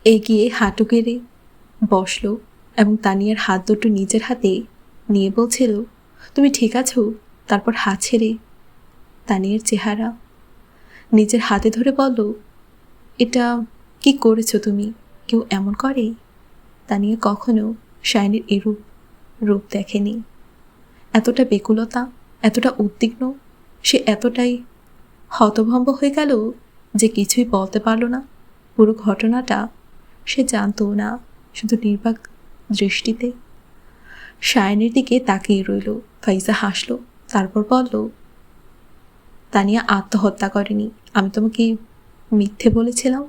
এগিয়ে হাঁটু গেড়ে বসল এবং তানিয়ার হাত দুটো নিজের হাতে নিয়ে বলছিল, তুমি ঠিক আছো? তারপর হাত ছেড়ে তানিয়ার চেহারা নিজের হাতে ধরে বলল, এটা কি করেছো তুমি? কেউ এমন করে? তানিয়া কখনো শায়নের এরূপ রূপ দেখেনি। এতটা বেকুলতা, এতটা উদ্বিগ্ন, সে এতটাই হতভম্ব হয়ে গেল যে কিছুই বলতে পারল না। পুরো ঘটনাটা সে জানতো না, শুধু নির্বাক দৃষ্টিতে শায়নের দিকে তাকিয়ে রইল। ফাইজা হাসল, তারপর বলল, তানিয়া আত্মহত্যা করেনি। আমি তোমাকে মিথ্যে বলেছিলাম।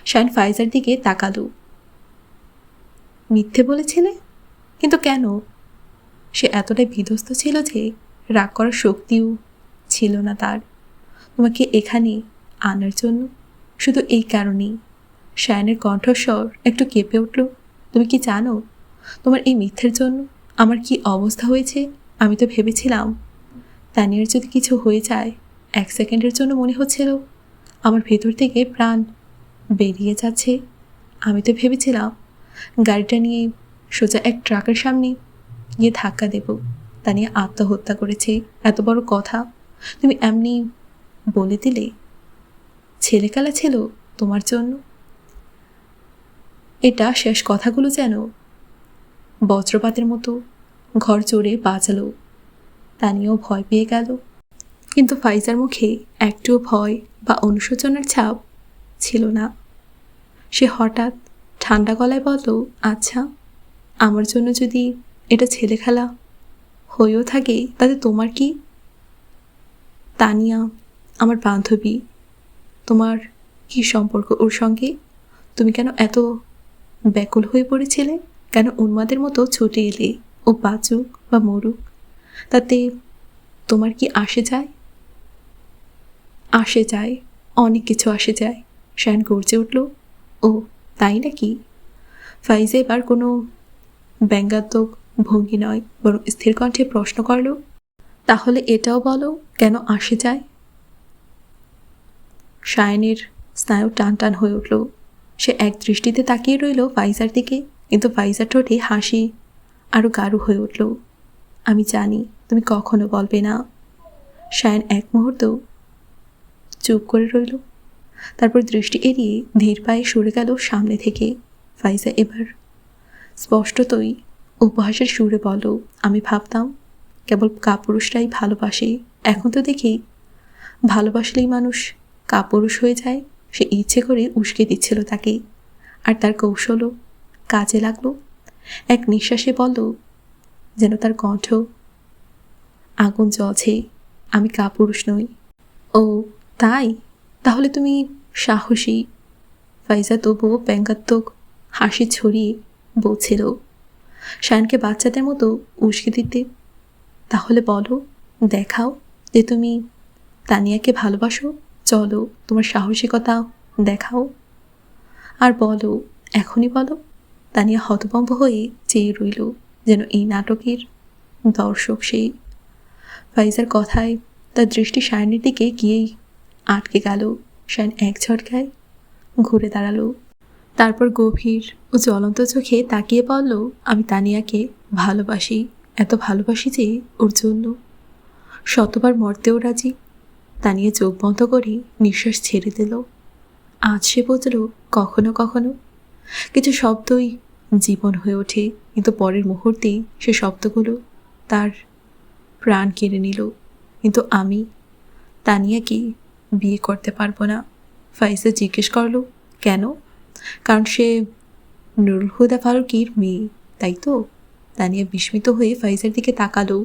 শায়ন ফাইজার দিকে তাকালো। মিথ্যে বলেছিলে? কিন্তু কেন? সে এতটাই বিধ্বস্ত ছিল যে রাগ করার শক্তিও ছিল না তার। তোমাকে এখানে আনার জন্য, শুধু এই কারণেই। শায়নের কণ্ঠস্বর একটু কেঁপে উঠল। তুমি কি জানো তোমার এই মিথ্যের জন্য আমার কি অবস্থা হয়েছে? আমি তো ভেবেছিলাম তানিয়ার যদি কিছু হয়ে যায়, 1 সেকেন্ডের জন্য মনে হচ্ছিল আমার ভেতর থেকে প্রাণ বেরিয়ে যাচ্ছে। আমি তো ভেবেছিলাম গাড়িটা নিয়ে সোজা এক ট্রাকের সামনে গিয়ে ধাক্কা দেব। তানিয়া আত্মহত্যা করেছে, এত বড় কথা তুমি এমনি বলে দিলে? ছেলেখেলা ছিল তোমার জন্য। এটা শেষ কথাগুলো যেন বজ্রপাতের মতো ঘর জোরে বাজালো। তানিয়াও ভয় পেয়ে গেল, কিন্তু ফাইজার মুখে একটুও ভয় বা অনুশোচনার ছাপ ছিল না। সে হঠাৎ ঠান্ডা গলায় বলল, আচ্ছা, আমার জন্য যদি এটা ছেলেখেলা হয়েও থাকে তাতে তোমার কি? তানিয়া আমার বান্ধবী। তোমার কি সম্পর্ক ওর সঙ্গে? তুমি কেন এত ব্যাকুল হয়ে পড়েছিলে? কেন উন্মাদের মতো ছুটে এলে? ও বাঁচুক বা মরুক তাতে তোমার কি আসে যায়? আসে যায়, অনেক কিছু আসে যায়। শায়ন গর্জে উঠল, ও তাই নাকি? ফাইজা এবার কোনো ব্যঙ্গাত্মক ভঙ্গি নয়, বরং স্থির কণ্ঠে প্রশ্ন করল, তাহলে এটাও বলো কেন আসে যায়? শায়নের স্নায়ু টান টান হয়ে উঠল। সে এক দৃষ্টিতে তাকিয়ে রইল ফাইজার দিকে, কিন্তু ফাইজার ঠোঁটে হাসি আরও গাঢ় হয়ে উঠল। আমি জানি তুমি কখনো বলবে না। শায়ন এক মুহূর্ত চুপ করে রইল, তারপর দৃষ্টি এড়িয়ে ধীর পায়ে সরে গেল সামনে থেকে। ফাইজা এবার স্পষ্টতই উপহাসের সুরে বলল, আমি ভাবতাম কেবল কাপুরুষরাই ভালোবাসে, এখন তো দেখি ভালোবাসলেই মানুষ কাপুরুষ হয়ে যায়। সে ইচ্ছে করে উস্কে দিচ্ছিল তাকে, আর তার কৌশলও কাজে লাগলো। এক নিঃশ্বাসে বলল, যেন তার কণ্ঠ আগুন জ্বলছে, আমি কাপুরুষ নই। ও তাই? তাহলে তুমি সাহসী। ফাইজা তবুও ব্যঙ্গাত্মক হাসি ছড়িয়ে বলছিল, শায়নকে বাচ্চাদের মতো উস্কে দিতে। তাহলে বলো, দেখাও যে তুমি তানিয়াকে ভালোবাসো। চলো, তোমার সাহসিকতা দেখাও। আর বলো, এখনই বলো। তানিয়া হতভম্ব হয়ে চেয়ে রইল, যেন এই নাটকের দর্শক সেই। ফাইজার কথায় তার দৃষ্টি শায়নের দিকে গিয়েই আটকে গেল। শায়ন এক ঝটকায় ঘুরে দাঁড়ালো, তারপর গভীর ও জ্বলন্ত চোখে তাকিয়ে বলল, আমি তানিয়াকে ভালোবাসি, এত ভালোবাসি যে ওর জন্য শতবার মরতেও রাজি। তানিয়া চোখ বন্ধ করে নিঃশ্বাস ছেড়ে দিল। আজ সে বুঝল, কখনো কখনো কিছু শব্দই জীবন হয়ে ওঠে, কিন্তু পরের মুহূর্তেই সে শব্দগুলো তার প্রাণ কেড়ে নিল। কিন্তু আমি তানিয়াকে বিয়ে করতে পারবো না। ফাইজা জিজ্ঞেস করল, কেন? কারণ সে নুরুল হুদা ফারুকীর মেয়ে, তাই তো? তানিয়া বিস্মিত হয়ে ফাইজার দিকে তাকালো।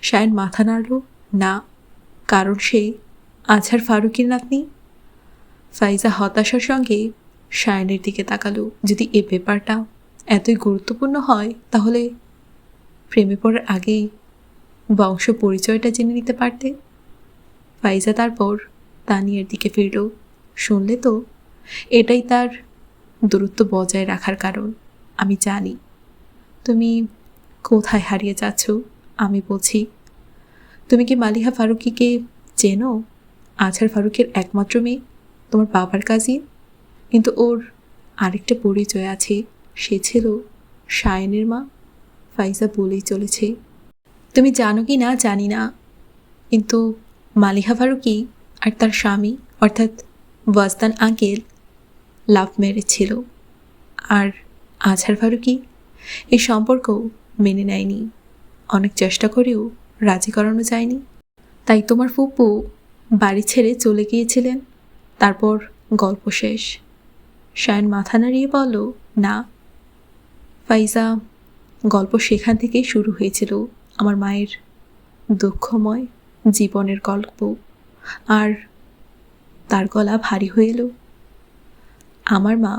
শায়ন মাথা নাড়ল, না, কারণ সে আজহার ফারুকীর নাতনি। ফাইজা হতাশার সঙ্গে শায়নের দিকে তাকালো। যদি এ ব্যাপারটা এতই গুরুত্বপূর্ণ হয়, তাহলে প্রেমে পড়ার আগেই বংশ পরিচয়টা জেনে নিতে পারতে। ফাইজা তারপর তানিয়ার দিকে ফিরল। শুনলে তো, এটাই তার দূরত্ব বজায় রাখার কারণ। আমি জানি তুমি কোথায় হারিয়ে যাচ্ছ। আমি বলছি, তুমি কি মালিহা ফারুকীকে চেনো? আজহার ফারুকের একমাত্র মেয়ে, তোমার বাবার কাজিন। কিন্তু ওর আরেকটা পরিচয় আছে, সে ছিল সায়নের মা। ফাইজা বলেই চলেছে। তুমি জানো কি না জানি না, কিন্তু মালিহা ফারুকী আর তার স্বামী অর্থাৎ ওয়াজদান আঙ্কেল লাভ ম্যারেজ ছিল। আর আজহার ফারুকী এই সম্পর্ক মেনে নেয়নি। অনেক চেষ্টা করেও রাজি করানো যায়নি। তাই তোমার ফুপু বাড়ি ছেড়ে চলে গিয়েছিলেন। তারপর গল্প শেষ। শায়ন মাথা নাড়িয়ে বলল, না ফাইজা, গল্প সেখান থেকেই শুরু হয়েছিল। আমার মায়ের দুঃখময় জীবনের গল্প। আর তার গলা ভারী হয়ে এলো। আমার মা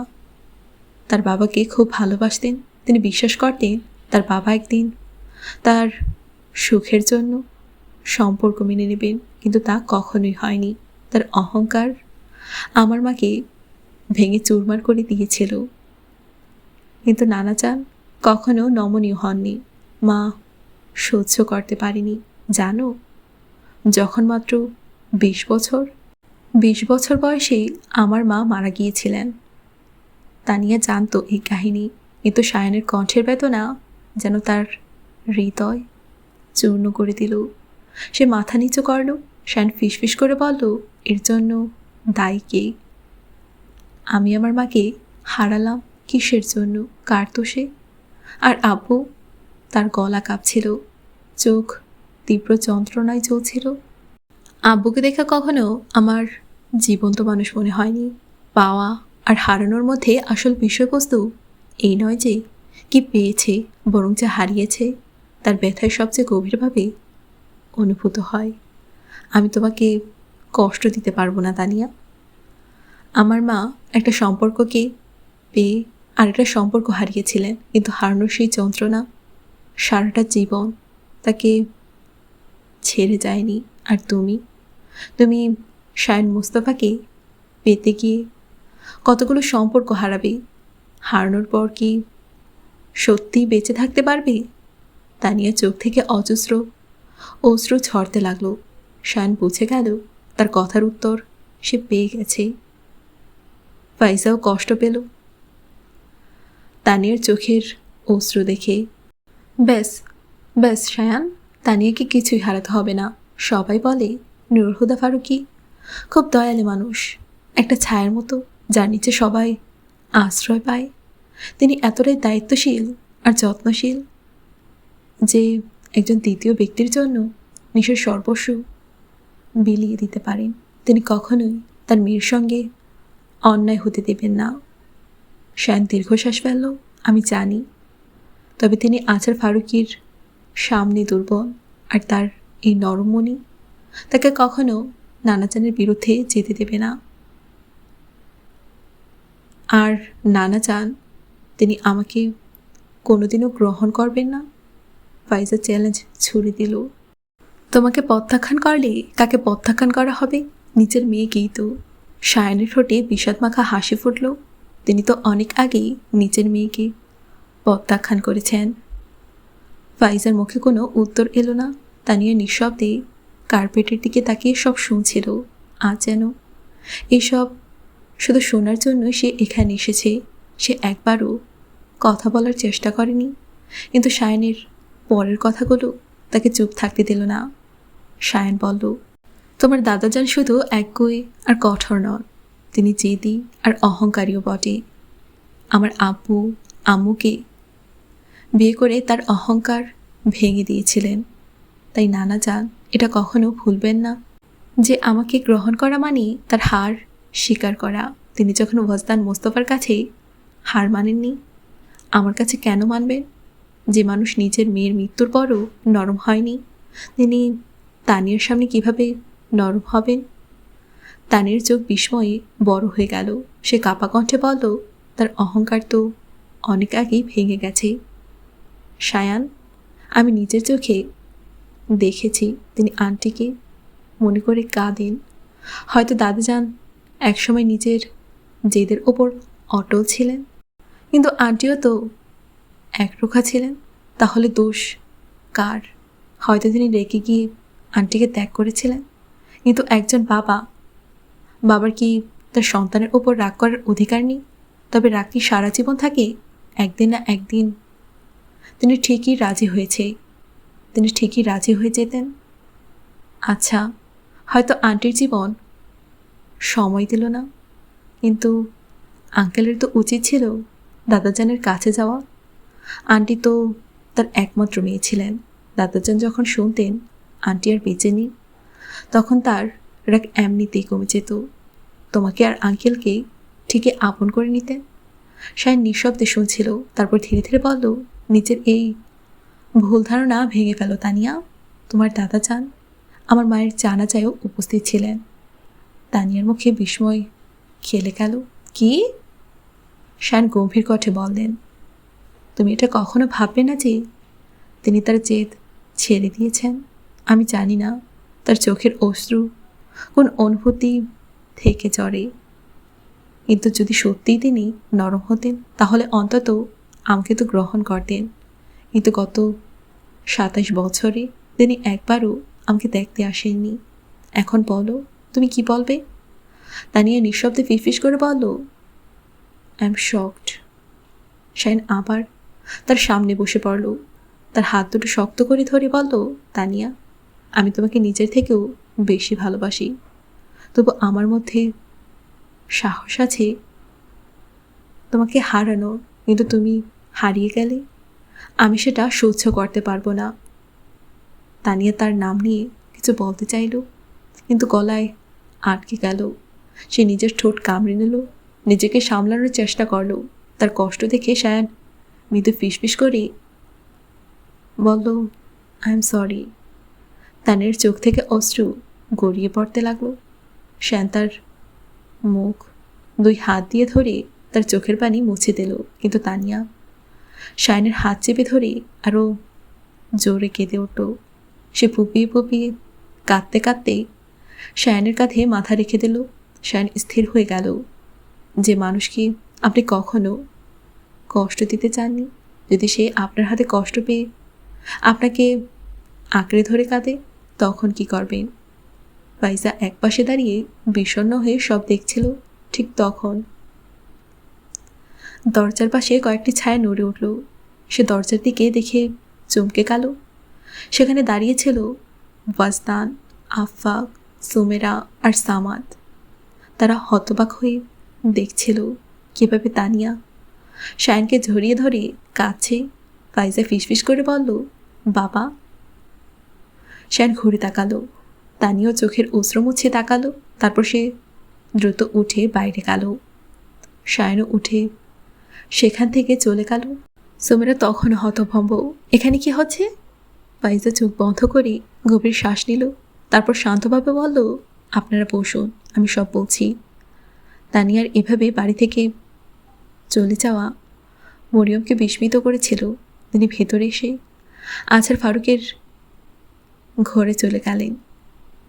তার বাবাকে খুব ভালোবাসতেন। তিনি বিশ্বাস করতেন তার বাবা একদিন তার সুখের জন্য সম্পর্ক মেনে নেবেন, কিন্তু তা কখনোই হয়নি। তার অহংকার আমার মাকে ভেঙে চুরমার করে দিয়েছিল। কিন্তু নানা চান কখনো নমনীয় হননি। মা সহ্য করতে পারেনি। জানো, যখন মাত্র 20 বছর বয়সে আমার মা মারা গিয়েছিলেন। তানিয়া জানতো এই কাহিনী, কিন্তু সায়নের কণ্ঠের বেদনা যেন তার হৃদয় চূর্ণ করে দিল। সে মাথা নিচু করল। শায়ন ফিসফিস করে বলল, এর জন্য দায়ী কে? আমি আমার মাকে হারালাম কিসের জন্য? কার দোষে? আর আব্বু? তার গলা কাঁপছিল, চোখ তীব্র যন্ত্রণায় জ্বলছিল। আব্বুকে দেখা কখনো আমার জীবন্ত মানুষ মনে হয়নি। পাওয়া আর হারানোর মধ্যে আসল বিষয়বস্তু এই নয় যে কি পেয়েছে, বরং যা হারিয়েছে তার ব্যথায় সবচেয়ে গভীরভাবে অনুভূত হয়। আমি তোমাকে কষ্ট দিতে পারবো না তানিয়া। আমার মা একটা সম্পর্ককে পেয়ে আরেকটা সম্পর্ক হারিয়েছিলেন, কিন্তু হারানোর সেই যন্ত্রণা সারাটা জীবন তাকে ছেড়ে যায়নি। আর তুমি শায়ন মুস্তফাকে পেতে গিয়ে কতগুলো সম্পর্ক হারাবে। হারানোর পর কি সত্যিই বেঁচে থাকতে পারবে? তানিয়া চোখ থেকে অজস্র অশ্রু ঝরতে লাগলো। শায়ন বুঝে গেল তার কথার উত্তর সে পেয়ে গেছে। ফাইজাও কষ্ট পেল তানিয়ার চোখের অশ্রু দেখে। ব্যাস ব্যাস শায়ান, তানিয়াকে কিছুই হারাতে হবে না। সবাই বলে নূরুল হুদা ফারুকী খুব দয়ালু মানুষ, একটা ছায়ার মতো যার নিচে সবাই আশ্রয় পায়। তিনি এতটাই দায়িত্বশীল আর যত্নশীল যে একজন দ্বিতীয় ব্যক্তির জন্য নিজের সর্বস্ব বিলিয়ে দিতে পারেন। তিনি কখনোই তার মেয়ের সঙ্গে অন্যায় হতে দেবেন না। শায়ন দীর্ঘশ্বাস ফেলল। আমি জানি, তবে তিনি আজহার ফারুকীর সামনে দুর্বল, আর তার এই নরমণি তাকে কখনো নানাজানের বিরুদ্ধে যেতে দেবে না। আর নানা চান তিনি আমাকে কোনোদিনও গ্রহণ করবেন না। ফাইজা চ্যালেঞ্জ ছুড়ে দিল। তোমাকে প্রত্যাখ্যান করলে কাকে প্রত্যাখ্যান করা হবে? নিজের মেয়েকেই তো। শায়নের ঠোঁটে বিষাদমাখা হাসি ফুটল। তিনি তো অনেক আগেই নিজের মেয়েকে প্রত্যাখ্যান করেছেন। ফাইজার মুখে কোনো উত্তর এলো না। তানিয়া নিঃশব্দে কার্পেটের দিকে তাকিয়ে সব শুনছিল। আজ যেন এসব শুধু শোনার জন্য সে এখানে এসেছে। সে একবারও কথা বলার চেষ্টা করেনি, কিন্তু শায়নের পরের কথাগুলো তাকে চুপ থাকতে দিল না। শায়ন বলল, তোমার দাদাজান শুধু একগুঁয়ে আর কঠোর নন, তিনি জেদি আর অহংকারীও বটে। আমার আব্বু আম্মুকে বিয়ে করে তার অহংকার ভেঙে দিয়েছিলেন। তাই নানা যান এটা কখনো ভুলবেন না যে আমাকে গ্রহণ করা মানে তার হার স্বীকার করা। তিনি যখন ওয়াজদান মোস্তফার কাছে হার মানেননি, আমার কাছে কেন মানবেন? যে মানুষ নিজের মেয়ের মৃত্যুর পরও নরম হয়নি, তিনি তানিয়ার সামনে কিভাবে নরম হবেন? তানিয়ার চোখ বিস্ময়ে বড় হয়ে গেল। সে কাপা কণ্ঠে বলল, তার অহংকার তো অনেক আগেই ভেঙে গেছে শায়ান। আমি নিজের চোখে দেখেছি তিনি আন্টিকে মনে করে কাঁদেন। হয়তো দাদাজান একসময় নিজের জেদের ওপর অটল ছিলেন, কিন্তু আন্টিও তো একরোখা ছিলেন। তাহলে দোষ কার? হয়তো তিনি রেগে গিয়ে আন্টিকে ত্যাগ করেছিলেন, কিন্তু একজন বাবার কি তার সন্তানের ওপর রাগ করার অধিকার নেই? তবে রাগ কি সারা জীবন থাকে? একদিন না একদিন তিনি ঠিকই রাজি হয়ে যেতেন। আচ্ছা, হয়তো আন্টির জীবন সময় দিল না, কিন্তু আঙ্কেলের তো উচিত ছিল দাদাজানের কাছে যাওয়া। আন্টি তো তার একমাত্র মেয়ে ছিলেন। দাদাজান যখন শুনতেন আন্টি আর বেঁচে নেই, তখন তার রাগ এমনিতেই কমে যেত। তোমাকে আর আঙ্কেলকে ঠিকই আপন করে নিতেন। শায়ন নিঃশব্দে শুনছিল, তারপর ধীরে ধীরে বলল, নিজের এই ভুল ধারণা ভেঙে ফেলো তানিয়া। তোমার দাদাজান আমার মায়ের জানাজায়ও উপস্থিত ছিলেন। তানিয়ার মুখে বিস্ময় খেলে গেল। কি? শায়ন গম্ভীর কণ্ঠে বললেন, তুমি এটা কখনো ভাববে না যে তিনি তার জেদ ছেড়ে দিয়েছেন? আমি জানি না তার চোখের অশ্রু কোন অনুভূতি থেকে জ্বরে, কিন্তু যদি সত্যিই তিনি নরম হতেন তাহলে অন্তত আমাকে তো গ্রহণ করতেন। কিন্তু গত 27 বছরে তিনি একবারও আমাকে দেখতে আসেননি। এখন বলো, তুমি কি বলবে? তানিয়া নিঃশব্দে ফিসফিস করে বলল, আই এম শকড। শায়ন আবার তার সামনে বসে পড়ল, তার হাত দুটো শক্ত করে ধরে বলল, তানিয়া, আমি তোমাকে নিজের থেকেও বেশি ভালোবাসি, তবু আমার মধ্যে সাহস আছে তোমাকে হারানো, কিন্তু তুমি হারিয়ে গেলে আমি সেটা সহ্য করতে পারবো না। তানিয়া তার নাম নিয়ে কিছু বলতে চাইল, কিন্তু গলায় আটকে গেল। সে নিজের ঠোঁট কামড়ে নিল, নিজেকে সামলানোর চেষ্টা করল। তার কষ্ট দেখে শায়ন মৃদু ফিসফিস করে বলল, আই এম সরি। তানের চোখ থেকে অশ্রু গড়িয়ে পড়তে লাগলো। শায়ন তার মুখ 2 হাত দিয়ে ধরে তার চোখের পানি মুছে দিল, কিন্তু তানিয়া শায়নের হাত চেপে ধরে আরও জোরে কেঁদে উঠল। সে ফুপিয়ে ফুপিয়ে কাঁদতে কাঁদতে শায়নের কাঁধে মাথা রেখে দিল। শায়ন স্থির হয়ে গেল। যে মানুষকে আপনি কখনো কষ্ট দিতে চাননি, যদি সে আপনার হাতে কষ্ট পেয়ে আপনাকে আঁকড়ে ধরে কাঁদে, তখন কি করবেন? ফাইজা একপাশে দাঁড়িয়ে বিষণ্ণ হয়ে সব দেখছিল। ঠিক তখন দরজার পাশে কয়েকটি ছায়া নড়ে উঠল। সে দরজার দিকে দেখে চমকে গেল। সেখানে দাঁড়িয়েছিল ওয়াজদান, আফাক, সুমেরা আর সামাদ। তারা হতবাক হয়ে দেখছিল কীভাবে তানিয়া শায়নকে ঝরিয়ে ধরে কাছে। ফাইজা ফিসফিস করে বলল, বাবা। শায়ন ঘুরে তাকালো। তানিয়াও চোখের অশ্রু মুছে তাকালো। তারপর সে দ্রুত উঠে বাইরে গেল। শায়নও উঠে সেখান থেকে চলে গেল। সুমেরা তখনও হতভম্ব। এখানে কি হচ্ছে? ফাইজা চোখ বন্ধ করে গভীর শ্বাস নিল, তারপর শান্তভাবে বলল, আপনারা বসুন, আমি সব বলছি। তানিয়ার এভাবে বাড়ি থেকে চলে যাওয়া মরিয়মকে বিস্মিত করেছিল। তিনি ভেতরে এসে আজহার ফারুকের ঘরে চলে গেলেন।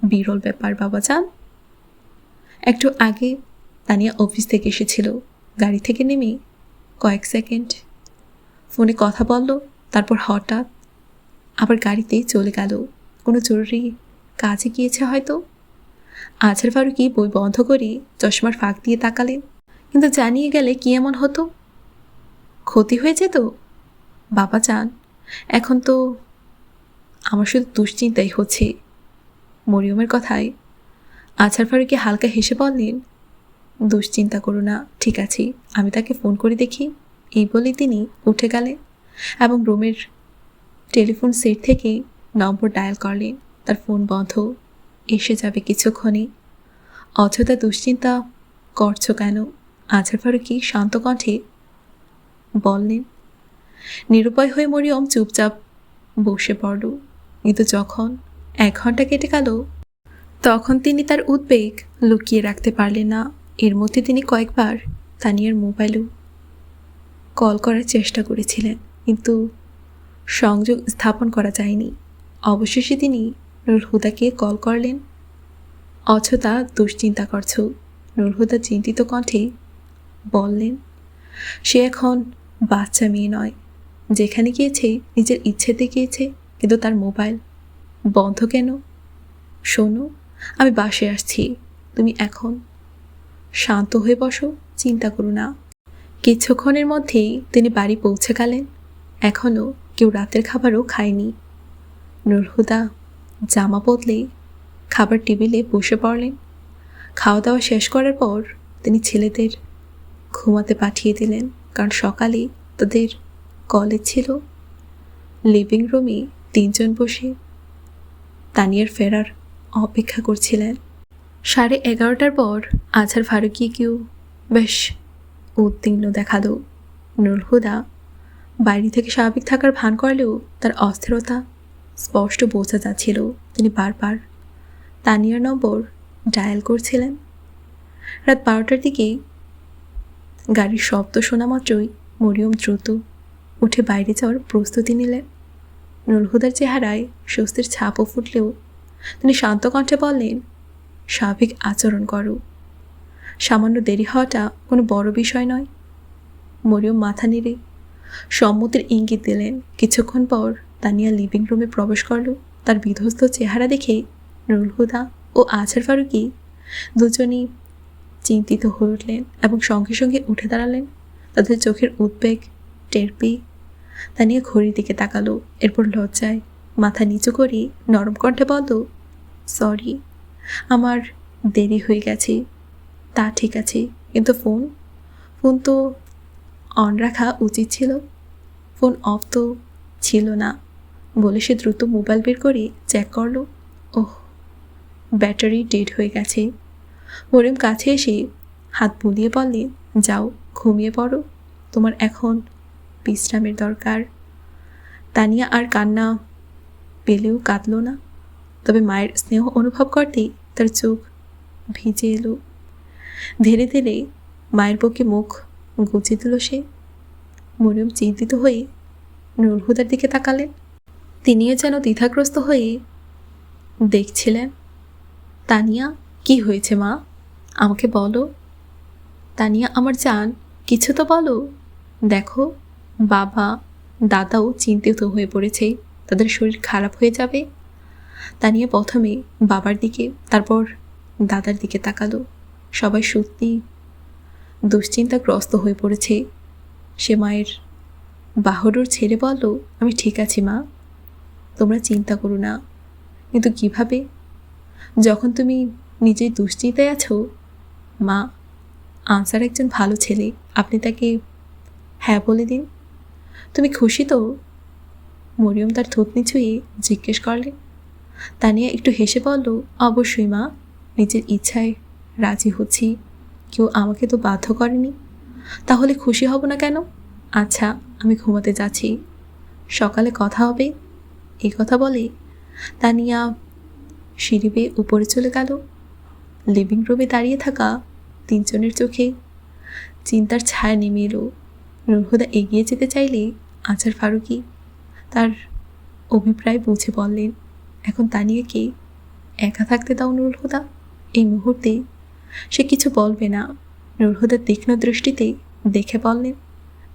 বিরল ব্যাপার বাবাজান। একটু আগে তানিয়া অফিস থেকে এসেছিল। গাড়ি থেকে নেমে কয়েক সেকেন্ড ফোনে কথা বলল, তারপর হঠাৎ আবার গাড়িতে চলে গেল। কোনো জরুরি কাজে গিয়েছে হয়তো। আজহার ফারুকি বই বন্ধ করে চশমার ফাঁক দিয়ে তাকালেন। কিন্তু জানিয়ে গেলে কি এমন হতো? ক্ষতি হয়ে যেত? বাবা চান, এখন তো আমার শুধু দুশ্চিন্তাই হচ্ছে। মরিয়মের কথায় আজহার ফারুকি হালকা হেসে বললেন, দুশ্চিন্তা করো না, ঠিক আছে, আমি তাকে ফোন করে দেখি। এই বলে তিনি উঠে গেলেন এবং রুমের টেলিফোন সেট থেকে নম্বর ডায়াল করলেন। তার ফোন বন্ধ। এসে যাবে কিছুক্ষণে। অযথা দুশ্চিন্তা করছো কেন? আজহার ফারুকি শান্ত কণ্ঠে বললেন। নিরুপায় হয়ে মরিয়ম চুপচাপ বসে পড়ল। কিন্তু যখন 1 ঘন্টা কেটে গেল, তখন তিনি তার উদ্বেগ লুকিয়ে রাখতে পারলেন না। এর মধ্যে তিনি কয়েকবার তানিয়ার মোবাইলেও কল করার চেষ্টা করেছিলেন, কিন্তু সংযোগ স্থাপন করা যায়নি। অবশেষে তিনি নুরহুদাকে কল করলেন। অযথা দুশ্চিন্তা করছো, নুরহুদা চিন্তিত কণ্ঠে বললেন। সে এখন বাচ্চা মেয়ে নয়, যেখানে গিয়েছে নিজের ইচ্ছেতে গিয়েছে, কিন্তু তার মোবাইল বন্ধ কেন? শোনো, আমি বাসায় আসছি, তুমি এখন শান্ত হয়ে বসো, চিন্তা করো না। কিছুক্ষণের মধ্যেই তিনি বাড়ি পৌঁছে গেলেন। এখনও কেউ রাতের খাবারও খায়নি। নুরহুদা জামা বদলে খাবার টেবিলে বসে পড়লেন। খাওয়া দাওয়া শেষ করার পর তিনি ছেলেদের ঘুমাতে পাঠিয়ে দিলেন, কারণ সকালে তাদের কলেজ ছিল। লিভিং রুমে তিনজন বসে তানিয়ার ফেরার অপেক্ষা করছিলেন। 11:30টার পর আজহার ফারুকীকেও বেশ উদ্বিগ্ন দেখালো। নুরহুদা বাইরে থেকে স্বাভাবিক থাকার ভান করলেও তার অস্থিরতা স্পষ্ট বোঝা যাচ্ছিল। তিনি বারবার তানিয়ার নম্বর ডায়াল করছিলেন। রাত 12টার দিকে গাড়ির শব্দ শোনা মাত্রই মরিয়ম দ্রুত উঠে বাইরে যাওয়ার প্রস্তুতি নিলেন। নুরহুদার চেহারায় স্বস্তির ছাপও ফুটলেও তিনি শান্ত কণ্ঠে বললেন, স্বাভাবিক আচরণ করো, সামান্য দেরি হওয়াটা কোনো বড় বিষয় নয়। মরিয়ম মাথা নেড়ে সম্মতির ইঙ্গিত দিলেন। কিছুক্ষণ পর তানিয়া লিভিং রুমে প্রবেশ করল। তার বিধ্বস্ত চেহারা দেখে নুরহুদা ও আজহার ফারুকী দুজনই চিন্তিত হয়ে উঠলেন এবং সঙ্গে সঙ্গে উঠে দাঁড়ালেন। তাদের চোখের উদ্বেগ টের পেয়ে তানিয়া ঘড়ির দিকে তাকালো। এরপর লজ্জায় মাথা নিচু করে নরম কণ্ঠে বলল, সরি, আমার দেরি হয়ে গেছে। তা ঠিক আছে, কিন্তু ফোন তো অন রাখা উচিত ছিল। ফোন অফ তো ছিল না। বলে সে দ্রুত মোবাইল বের করে চেক করলো। ওহ, ব্যাটারি ডেড হয়ে গেছে। মরিয়ম কাছে এসে হাত বুলিয়ে বললেন, যাও ঘুমিয়ে পড়ো, তোমার এখন বিশ্রামের দরকার। তানিয়া আর কান্না পেলেও কাঁদল না, তবে মায়ের স্নেহ অনুভব করতেই তার চোখ ভিজে এলো। ধীরে ধীরে মায়ের বুকে মুখ গুজে দিল সে। মরিয়ম চিন্তিত হয়ে নুরহুদার দিকে তাকালেন। তিনিও যেন দ্বিধাগ্রস্ত হয়ে দেখছিলেন। তানিয়া, কি হয়েছে মা? আমাকে বলো। তানিয়া আমার জান, কিছু তো বলো। দেখো, বাবা দাদাও চিন্তিত হয়ে পড়েছে, তাদের শরীর খারাপ হয়ে যাবে। তানিয়া প্রথমে বাবার দিকে তারপর দাদার দিকে তাকালো। সবাই সত্যি দুশ্চিন্তাগ্রস্ত হয়ে পড়েছে। সে মায়ের বাহুডোর ছেড়ে বলল, আমি ঠিক আছি মা, তোমরা চিন্তা করো না। কিন্তু কিভাবে, যখন তুমি নিজেই দুশ্চিন্তায় আছো? মা, আনসার একজন ভালো ছেলে, আপনি তাকে হ্যাঁ বলে দিন। তুমি খুশি তো? মরিয়ম তার থুতনি ছুঁয়ে জিজ্ঞেস করলেন। তানিয়া একটু হেসে বলল, অবশ্যই মা, নিজের ইচ্ছায় রাজি হচ্ছি, কেউ আমাকে তো বাধ্য করেনি, তাহলে খুশি হব না কেন? আচ্ছা, আমি ঘুমাতে যাচ্ছি, সকালে কথা হবে। এই কথা বলে তানিয়া সিঁড়ি বেয়ে উপরে চলে গেল। লিভিং রুমে দাঁড়িয়ে থাকা তিনজনের চোখে চিন্তার ছায়া নেমে এলো। নুরহুদা এগিয়ে যেতে চাইলে আজহার ফারুকী তার অভিপ্রায় বুঝে বললেন, এখন তানিয়াকে একা থাকতে দাও নুরহুদা। এই মুহূর্তে সে কিছু বলবে না। নুরহুদার তীক্ষ্ণ দৃষ্টিতে দেখে বললেন,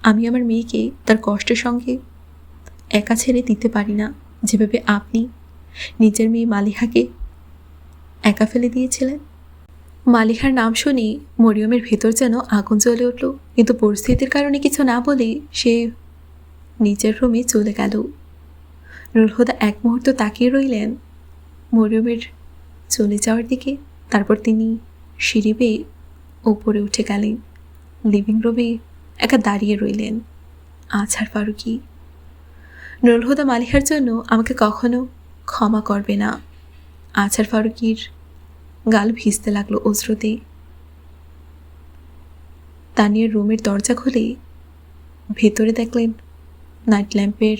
আমি আমার মেয়েকে তার কষ্টের সঙ্গে একা ছেড়ে দিতে পারি না, যেভাবে আপনি নিজের মেয়ে মালিহাকে একা ফেলে দিয়েছিলেন। মালিহার নাম শুনি মরিয়মের ভেতর যেন আগুন জ্বলে উঠল, কিন্তু পরিস্থিতির কারণে কিছু না বলে সে নিজের রুমে চলে গেল। নুরহুদা এক মুহূর্ত তাকিয়ে রইলেন মরিয়মের চলে যাওয়ার দিকে। তারপর তিনি সিঁড়ি বেয়ে ওপরে উঠে গেলেন। লিভিং রুমে একা দাঁড়িয়ে রইলেন আজহার ফারুকী। নুরহুদা মালিহার জন্য আমাকে কখনো ক্ষমা করবে না। আজহার ফারুকীর গাল ভিজতে লাগলো অশ্রুতে। তানিয়ার রুমের দরজা খুলে ভেতরে দেখলেন নাইট ল্যাম্পের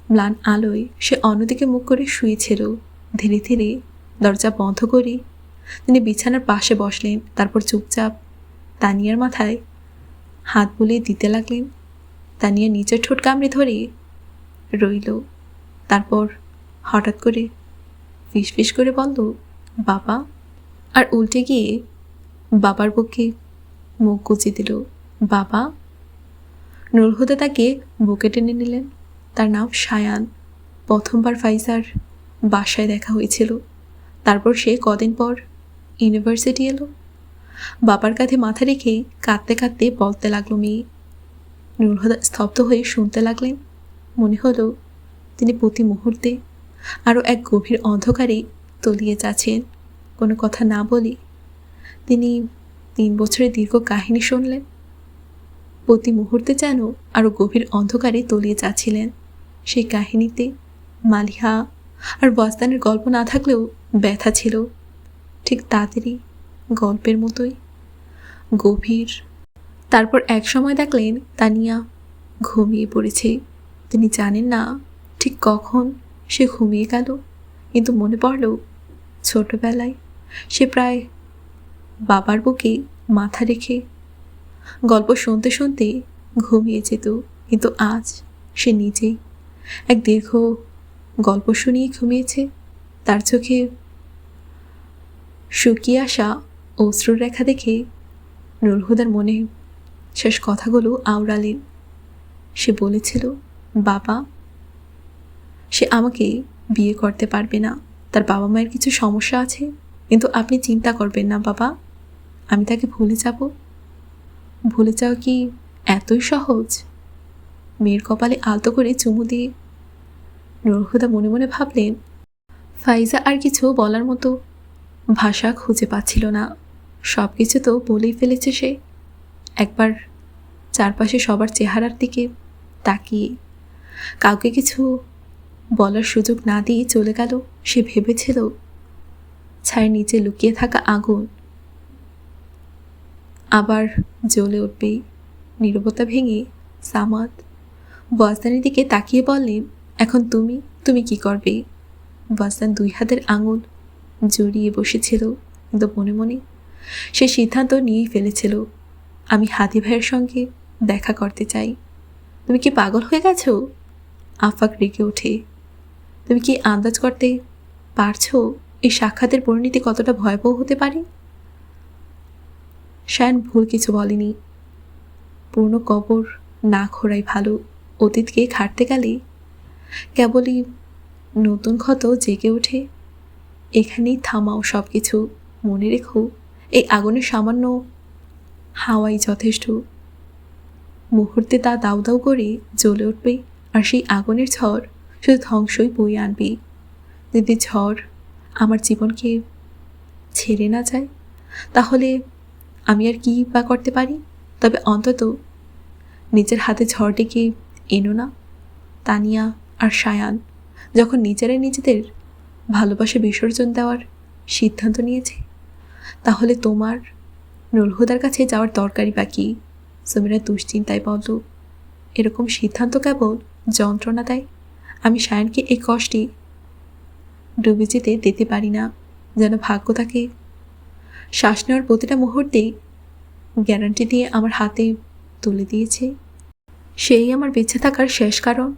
ম্লান আলোয় সে অন্যদিকে মুখ করে শুয়েছিল। ধীরে ধীরে দরজা বন্ধ করে তিনি বিছানার পাশে বসলেন। তারপর চুপচাপ তানিয়ার মাথায় হাত বুলিয়ে দিতে লাগলেন। তানিয়া নিচের ঠোঁট কামড়ে ধরে রইল। তারপর হঠাৎ করে ফিসফিস করে বলল, বাবা, আর উল্টে গিয়ে বাবার বুকে মুখ গুজে দিল। বাবা। নুরহুদা তাকে বুকে টেনে নিলেন। তার নাম সায়ান। প্রথমবার ফাইজার বাসায় দেখা হয়েছিল, তারপর সে কদিন পর ইউনিভার্সিটি এলো। বাবার কাঁধে মাথা রেখে কাঁদতে কাঁদতে বলতে লাগলো মেয়ে। নূর হুদা স্তব্ধ হয়ে শুনতে লাগলেন। মনে হলো তিনি প্রতি মুহূর্তে আরও এক গভীর অন্ধকারে তলিয়ে যাচ্ছেন। কোনো কথা না বলে তিনি 3 বছরের দীর্ঘ কাহিনী শুনলেন। প্রতি মুহূর্তে যেন আরও গভীর অন্ধকারে তলিয়ে যাচ্ছিলেন। সেই কাহিনীতে মালিহা আর বস্তানের গল্প না থাকলেও ব্যথা ছিল ঠিক তাদেরই গল্পের মতোই গভীর। তারপর এক সময় দেখলেন তানিয়া ঘুমিয়ে পড়েছে। তিনি জানেন না ঠিক কখন সে ঘুমিয়ে গেল, কিন্তু মনে পড়ল ছোটবেলায় সে প্রায় বাবার বুকে মাথা রেখে গল্প শুনতে শুনতে ঘুমিয়ে যেত। কিন্তু আজ সে নিজেই এক দীর্ঘ গল্প শুনিয়ে ঘুমিয়েছে। তার চোখে শুকিয়ে আসা অশ্রুর রেখা দেখে নূর হুদার মনে শেষ কথাগুলো আওড়ালেন। সে বলেছিল, বাবা, সে আমাকে বিয়ে করতে পারবে না, তার বাবা মায়ের কিছু সমস্যা আছে, কিন্তু আপনি চিন্তা করবেন না বাবা, আমি তাকে ভুলে যাব। ভুলে যাওয়া কি এতই সহজ? মেয়ের কপালে আলতো করে চুমু দিয়ে নূর হুদা মনে মনে ভাবলেন, ফাইজা আর কিছু বলার মতো ভাষা খুঁজে পাচ্ছিল না। সব কিছু তো বলেই ফেলেছে সে। একবার চারপাশে সবার চেহারার দিকে তাকিয়ে কাউকে কিছু বলার সুযোগ না দিয়ে চলে গেল। সে ভেবেছিল ছায়ের নিচে লুকিয়ে থাকা আগুন আবার জ্বলে উঠবে। নীরবতা ভেঙে সামাদ বস্তানের দিকে তাকিয়ে বললেন, এখন তুমি কি করবে? বস্তান 2 হাতের আঙুল জড়িয়ে বসেছিল, কিন্তু মনে মনে সে সিদ্ধান্ত নিয়েই ফেলেছিল, আমি হাদি ভাইয়ের সঙ্গে দেখা করতে চাই। তুমি কি পাগল হয়ে গেছো? আফাক রেগে ওঠে। তুমি কি আন্দাজ করতে পারছো এই সাক্ষাতের পরিণতি কতটা ভয়াবহ হতে পারে? শায়ান ভুল কিছু বলেনি। পুরনো কবর না খোঁড়াই ভালো। অতীতকে ঘাঁটতে গেলে কেবলই নতুন ক্ষত জেগে ওঠে। এখানেই থামাও সব কিছু। মনে রেখো, এই আগুনের সামান্য হাওয়াই যথেষ্ট। মুহূর্তে তা দাউ দাউ করে জ্বলে উঠবে, আর সেই আগুনের ঝড় শুধু ধ্বংসই বয়ে আনবে। যদি ঝড় আমার জীবনকে ছেড়ে না যায়, তাহলে আমি আর কি বা করতে পারি? তবে অন্তত নিজের হাতে ঝড় ডেকে এনো না। তানিয়া আর শায়ান যখন নিজেরাই নিজেদের ভালোবাসা বিসর্জন দেওয়ার সিদ্ধান্ত নিয়েছে, তাহলে তোমার নূর হুদার কাছে যাওয়ার দরকারই বা কি? সুমিরা দুশ্চিন্তায় বলল, এরকম সিদ্ধান্ত কেবল যন্ত্রণা দেয়। আমি শায়ানকে এই কষ্টে ডুবে যেতে দিতে পারি না। যেন ভাগ্য তাকে শ্বাস নেওয়ার প্রতিটা মুহূর্তেই গ্যারান্টি দিয়ে আমার হাতে তুলে দিয়েছে। সেই আমার বেঁচে থাকার শেষ কারণ।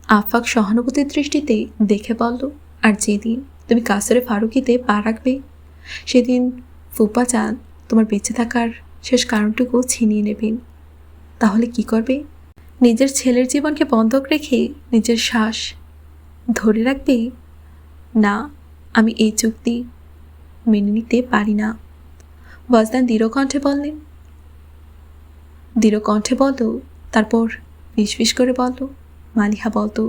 আফাক সহানুভূতির দৃষ্টিতে দেখে বলল, আর যেদিন তুমি কাসরে ফারুকিতে পা রাখবে, সেদিন ফুপা চান তোমার বেঁচে থাকার শেষ কারণটুকু ছিনিয়ে নেবেন। তাহলে কি করবে? নিজের ছেলের জীবনকে বন্ধক রেখে নিজের শ্বাস ধরে রাখবে? না, আমি এই চুক্তি মেনে নিতে পারি না। ওয়াজদান দৃঢ় কণ্ঠে বলল, তারপর ফিসফিস করে বলল, মালিহা বলতো,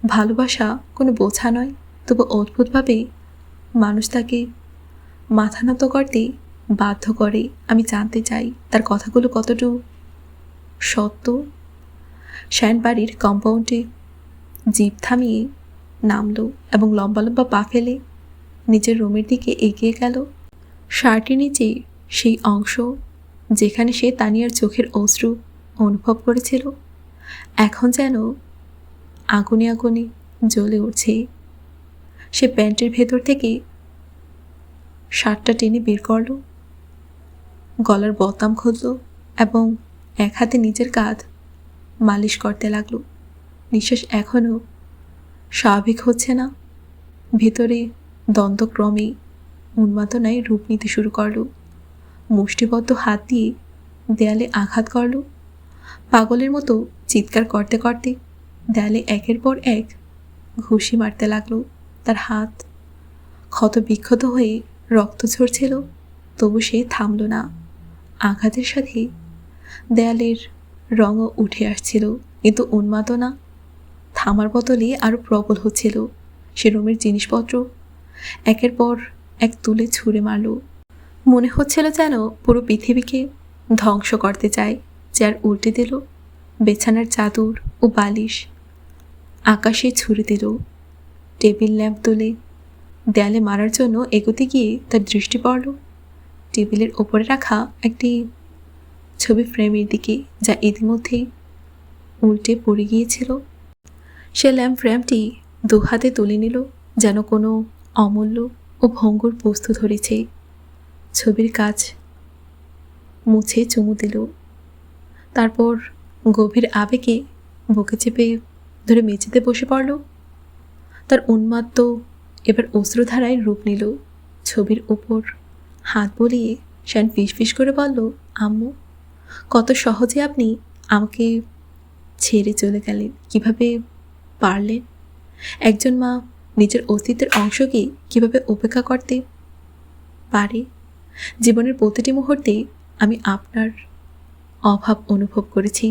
ভালোবাসা কোনো বোঝা নয়, তবু অদ্ভুতভাবে মানুষ তাকে মাথা নত করতে বাধ্য করে। আমি জানতে চাই তার কথাগুলো কতটুকু সত্য। শ্যান বাড়ির কম্পাউন্ডে জিপ থামিয়ে নামলো এবং লম্বা লম্বা পা ফেলে নিজের রুমের দিকে এগিয়ে গেল। শার্টের নিচে সেই অংশ যেখানে সে তানিয়ার চোখের অশ্রু অনুভব করেছিল, এখন যেন আগুনে আগুনে জ্বলে উঠছে। সে প্যান্টের ভেতর থেকে শার্টটা টেনে বের করল, গলার বোতাম খুলল এবং এক হাতে নিজের কাঁধ মালিশ করতে লাগলো। নিঃশ্বাস এখনও স্বাভাবিক হচ্ছে না। ভেতরে দ্বন্দ্বক্রমে উন্মাদনায় রূপ নিতে শুরু করল। মুষ্টিবদ্ধ হাত দিয়ে দেয়ালে আঘাত করল। পাগলের মতো চিৎকার করতে করতে দেয়ালে একের পর এক ঘুষি মারতে লাগলো। তার হাত ক্ষত বিক্ষত হয়ে রক্ত ঝরছিল, তবু সে থামল না। আঘাতের সাথে দেয়ালের রঙও উঠে আসছিল, কিন্তু উন্মাদনা থামার বদলে আরও প্রবল হচ্ছিল। সে রুমের জিনিসপত্র একের পর এক তুলে ছুঁড়ে মারল। মনে হচ্ছিল যেন পুরো পৃথিবীকে ধ্বংস করতে চায়। চেয়ার উল্টে দিল, বিছানার চাদর ও বালিশ আকাশে ছুঁড়ে দিল। টেবিল ল্যাম্প তুলে দেয়ালে মারার জন্য এগোতে গিয়ে তার দৃষ্টি পড়ল টেবিলের ওপরে রাখা একটি ছবি ফ্রেমের দিকে, যা ইতিমধ্যেই উল্টে পড়ে গিয়েছিল। সে ল্যাম্প ফ্রেমটি দু হাতে তুলে নিল, যেন কোনো অমূল্য ও ভঙ্গুর বস্তু ধরেছে। ছবির কাজ মুছে চুমু দিল, তারপর গভীর আবেগে বুকে চেপে ধরে মেঝেতে বসে পড়ল। তার উন্মাদ এবার অশ্রুধারায় রূপ নিল। ছবির উপর হাত বলিয়ে শ্যান ফিসফিস করে বলল, আম্মু, কত সহজে আপনি আমাকে ছেড়ে চলে গেলেন। কিভাবে পারলেন? একজন মা নিজের অস্তিত্বের অংশকে কিভাবে উপেক্ষা করতে পারে? জীবনের প্রতিটি মুহূর্তে আমি আপনার অভাব অনুভব করেছি।